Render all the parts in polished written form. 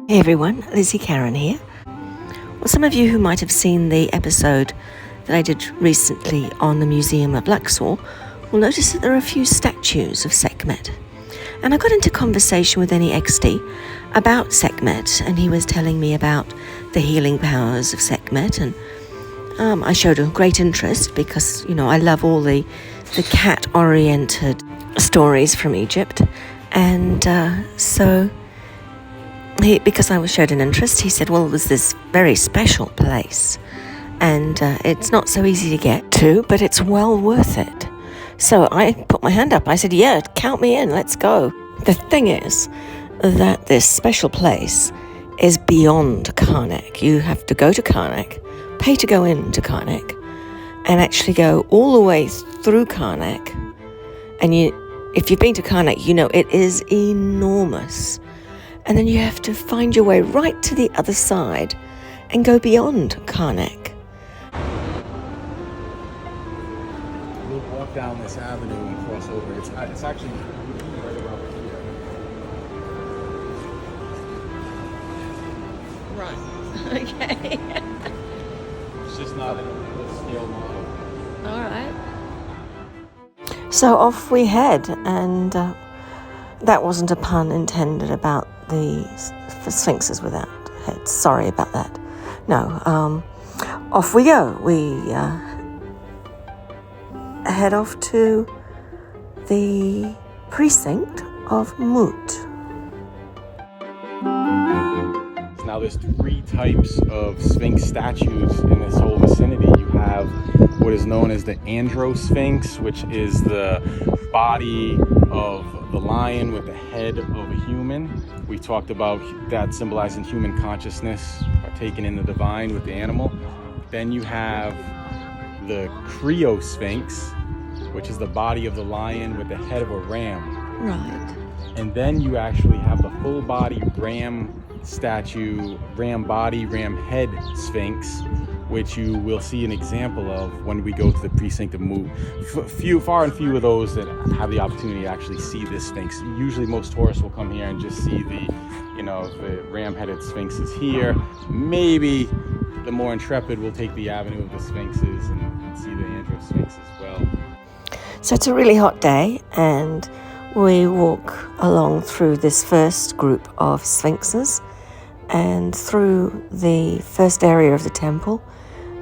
Hey everyone, Lizzie Karen here. Well, some of you who might have seen the episode that I did recently on the Museum of Luxor will notice that there are a few statues of Sekhmet. And I got into conversation with any XD about Sekhmet, and he was telling me about the healing powers of Sekhmet, and I showed a great interest because, I love all the cat-oriented stories from Egypt. And because I showed an interest, he said, well, it was this very special place, and it's not so easy to get to, but it's well worth it. So I put my hand up. I said, yeah, count me in, let's go. The thing is that this special place is beyond Karnak. You have to go to Karnak, pay to go into Karnak, and actually go all the way through Karnak. And if you've been to Karnak, you know it is enormous. And then you have to find your way right to the other side and go beyond Karnak. We'll walk down this avenue and cross over. It's actually right around here. Right. Okay. It's just not a scale model. All right. So off we head, and that wasn't a pun intended about the sphinxes without heads. Sorry about that. No, off we go. We head off to the Precinct of Mut. Now there's three types of Sphinx statues in this whole vicinity. You have what is known as the Andro-Sphinx, which is the body of the lion with the head of a human. We talked about that symbolizing human consciousness, taken in the divine with the animal. Then you have the Creo-Sphinx, which is the body of the lion with the head of a ram. Right. And then you actually have the full body ram statue, ram body, ram head Sphinx, which you will see an example of when we go to the Precinct of Mut. Far and few of those that have the opportunity to actually see this Sphinx. Usually most tourists will come here and just see the ram-headed Sphinxes here. Maybe the more intrepid will take the avenue of the Sphinxes and see the Andro-Sphinx as well. So it's a really hot day, and we walk along through this first group of sphinxes and through the first area of the temple,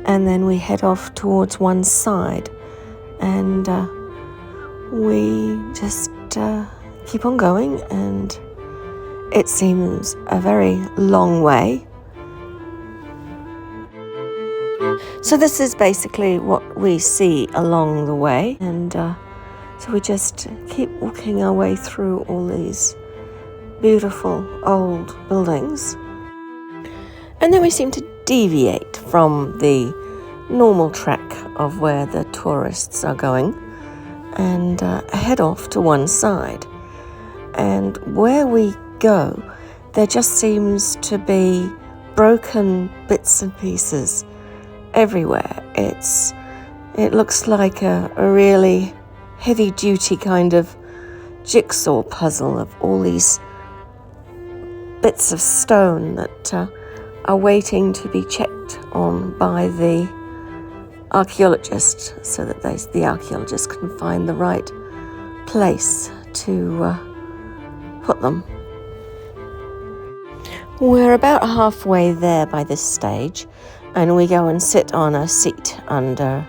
and then we head off towards one side, and we just keep on going, and it seems a very long way. So this is basically what we see along the way, and so we just keep walking our way through all these beautiful old buildings. And then we seem to deviate from the normal track of where the tourists are going and head off to one side. And where we go, there just seems to be broken bits and pieces everywhere. It looks like a really heavy-duty kind of jigsaw puzzle of all these bits of stone that are waiting to be checked on by the archaeologist, so that the archaeologist can find the right place to put them. We're about halfway there by this stage, and we go and sit on a seat under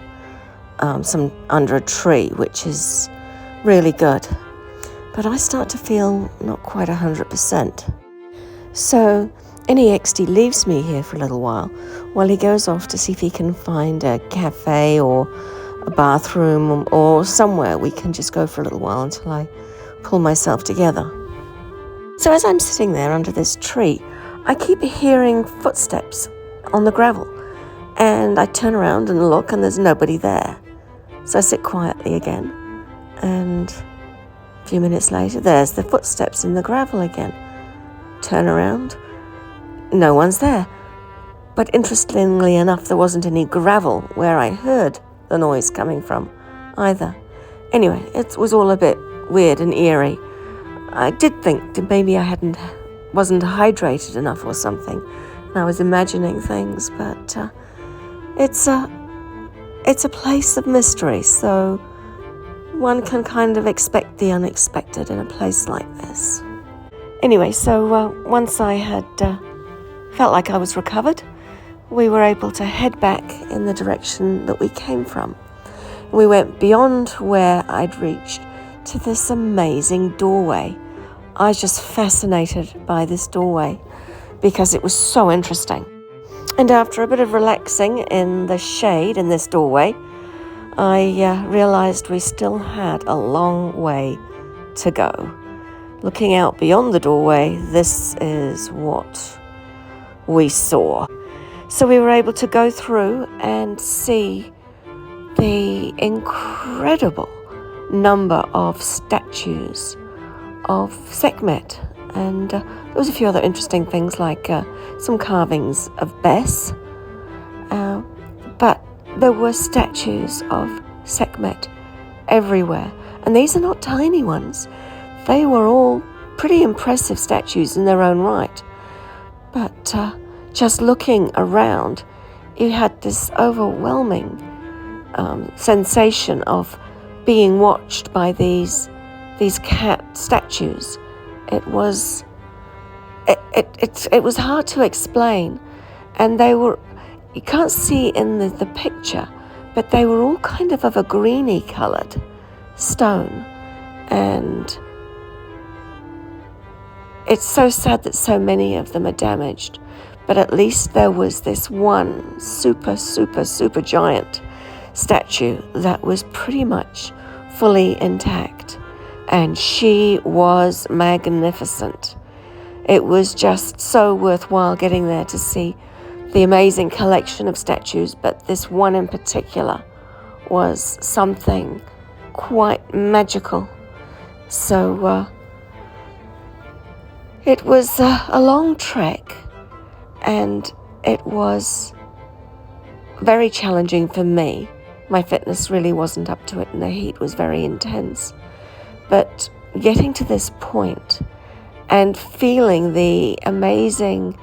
a tree, which is really good. But I start to feel not quite 100%. So NEXT leaves me here for a little while he goes off to see if he can find a cafe or a bathroom or somewhere we can just go for a little while until I pull myself together. So as I'm sitting there under this tree, I keep hearing footsteps on the gravel, and I turn around and look, and there's nobody there. So I sit quietly again, and a few minutes later, there's the footsteps in the gravel again. Turn around, no one's there. But interestingly enough, there wasn't any gravel where I heard the noise coming from either. Anyway, it was all a bit weird and eerie. I did think that maybe I hadn't wasn't hydrated enough or something. And I was imagining things, but it's a place of mystery, so one can kind of expect the unexpected in a place like this. Anyway, so once I had felt like I was recovered, we were able to head back in the direction that we came from. We went beyond where I'd reached to this amazing doorway. I was just fascinated by this doorway because it was so interesting. And after a bit of relaxing in the shade in this doorway, I realized we still had a long way to go. Looking out beyond the doorway, this is what we saw. So we were able to go through and see the incredible number of statues of Sekhmet. And there was a few other interesting things like some carvings of Bess. But there were statues of Sekhmet everywhere. And these are not tiny ones. They were all pretty impressive statues in their own right. But just looking around, you had this overwhelming sensation of being watched by these cat statues. It was hard to explain, and they were, you can't see in the picture, but they were all kind of a greeny coloured stone, and it's so sad that so many of them are damaged, but at least there was this one super giant statue that was pretty much fully intact, and she was magnificent. It was just so worthwhile getting there to see the amazing collection of statues, but this one in particular was something quite magical. So it was a long trek, and it was very challenging for me. My fitness really wasn't up to it, and the heat was very intense. But getting to this point and feeling the amazing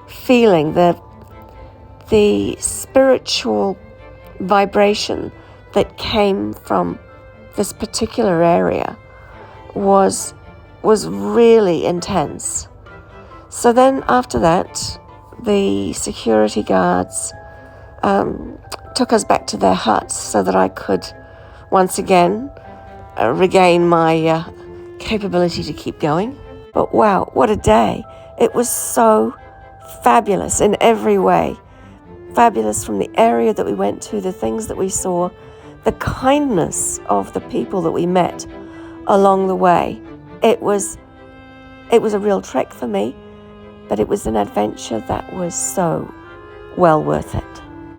feeling, the spiritual vibration that came from this particular area was really intense. So then after that, the security guards took us back to their huts so that I could once again regain my capability to keep going. But wow, what a day. It was so fabulous in every way. Fabulous from the area that we went to, the things that we saw, the kindness of the people that we met along the way. It was a real trek for me, but it was an adventure that was so well worth it.